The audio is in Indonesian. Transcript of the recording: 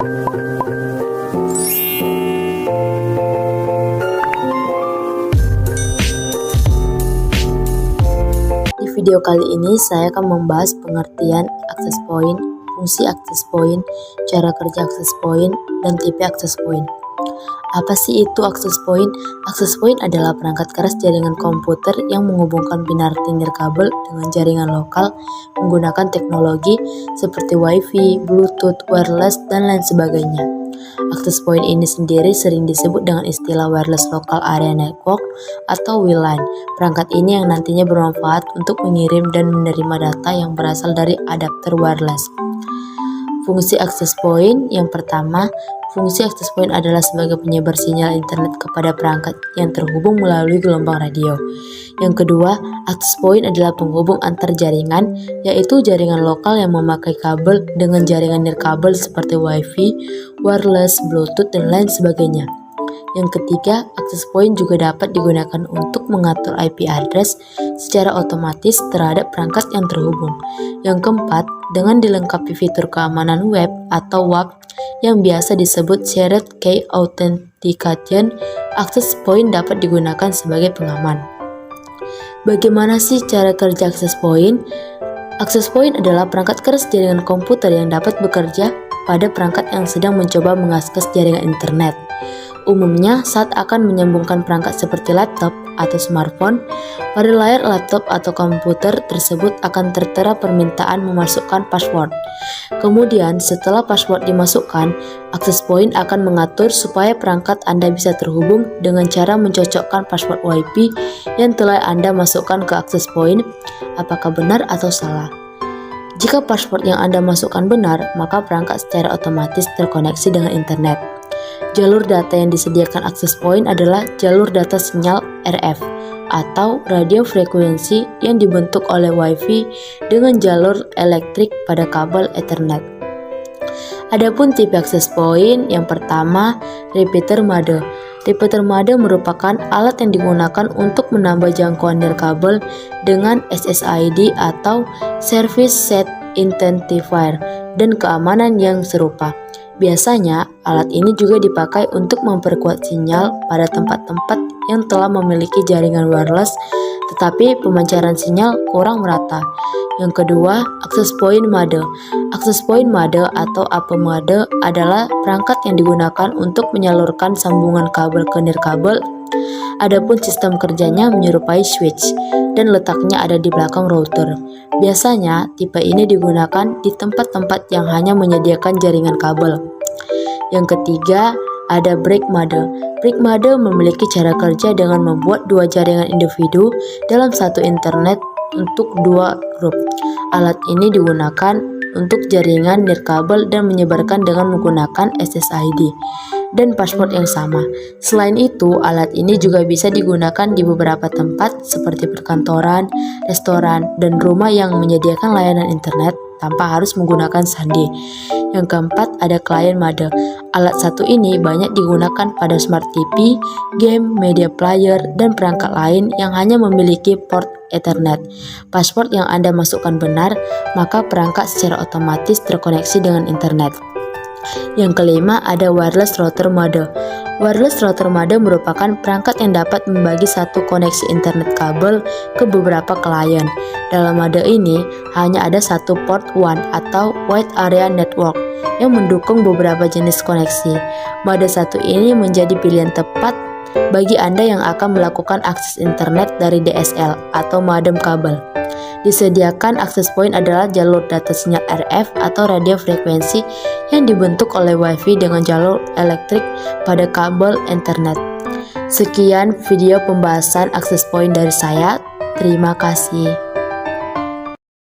Di video kali ini saya akan membahas pengertian access point, fungsi access point, cara kerja access point, dan tipe access point. Apa sih itu access point? Access point adalah perangkat keras jaringan komputer yang menghubungkan binary nirkabel dengan jaringan lokal menggunakan teknologi seperti Wi-Fi, Bluetooth, wireless, dan lain sebagainya. Access point ini sendiri sering disebut dengan istilah Wireless Local Area Network atau WLAN. Perangkat ini yang nantinya bermanfaat untuk mengirim dan menerima data yang berasal dari adapter wireless. Fungsi access point yang pertama, fungsi access point adalah sebagai penyebar sinyal internet kepada perangkat yang terhubung melalui gelombang radio. Yang kedua, access point adalah penghubung antar jaringan, yaitu jaringan lokal yang memakai kabel dengan jaringan nirkabel seperti Wi-Fi, wireless, Bluetooth, dan lain sebagainya. Yang ketiga, access point juga dapat digunakan untuk mengatur IP address secara otomatis terhadap perangkat yang terhubung. Yang keempat, dengan dilengkapi fitur keamanan web atau WAP yang biasa disebut Shared Key Authentication, access point dapat digunakan sebagai pengaman. Bagaimana sih cara kerja access point? Access point adalah perangkat keras jaringan komputer yang dapat bekerja pada perangkat yang sedang mencoba mengakses jaringan internet. Umumnya, saat akan menyambungkan perangkat seperti laptop atau smartphone, pada layar laptop atau komputer tersebut akan tertera permintaan memasukkan password. Kemudian, setelah password dimasukkan, access point akan mengatur supaya perangkat Anda bisa terhubung dengan cara mencocokkan password Wi-Fi yang telah Anda masukkan ke access point, apakah benar atau salah. Jika password yang Anda masukkan benar, maka perangkat secara otomatis terkoneksi dengan internet. Jalur data yang disediakan access point adalah jalur data sinyal RF atau radio frekuensi yang dibentuk oleh Wi-Fi dengan jalur elektrik pada kabel Ethernet. Adapun tipe access point yang pertama, repeater mode. Repeater mode merupakan alat yang digunakan untuk menambah jangkauan nirkabel dengan SSID atau Service Set Identifier dan keamanan yang serupa. Biasanya, alat ini juga dipakai untuk memperkuat sinyal pada tempat-tempat yang telah memiliki jaringan wireless, tetapi pemancaran sinyal kurang merata. Yang kedua, access point mode. Access point mode atau AP mode adalah perangkat yang digunakan untuk menyalurkan sambungan kabel ke nirkabel. Adapun sistem kerjanya menyerupai switch dan letaknya ada di belakang router. Biasanya, tipe ini digunakan di tempat-tempat yang hanya menyediakan jaringan kabel. Yang ketiga, ada break mode. Break mode memiliki cara kerja dengan membuat dua jaringan individu dalam satu internet untuk dua grup. Alat ini digunakan untuk jaringan nirkabel dan menyebarkan dengan menggunakan SSID dan password yang sama. Selain itu, alat ini juga bisa digunakan di beberapa tempat seperti perkantoran, restoran, dan rumah yang menyediakan layanan internet tanpa harus menggunakan sandi. Yang keempat, ada client mode. Alat satu ini banyak digunakan pada smart TV, game, media player, dan perangkat lain yang hanya memiliki port Ethernet. Password yang Anda masukkan benar, maka perangkat secara otomatis terkoneksi dengan internet. Yang kelima, ada wireless router mode. Wireless router mode merupakan perangkat yang dapat membagi satu koneksi internet kabel ke beberapa klien. Dalam mode ini, hanya ada satu port WAN atau Wide Area Network yang mendukung beberapa jenis koneksi. Mode satu ini menjadi pilihan tepat bagi Anda yang akan melakukan akses internet dari DSL atau modem kabel. Disediakan access point adalah jalur data sinyal RF atau radio frekuensi yang dibentuk oleh Wi-Fi dengan jalur elektrik pada kabel internet. Sekian video pembahasan access point dari saya. Terima kasih.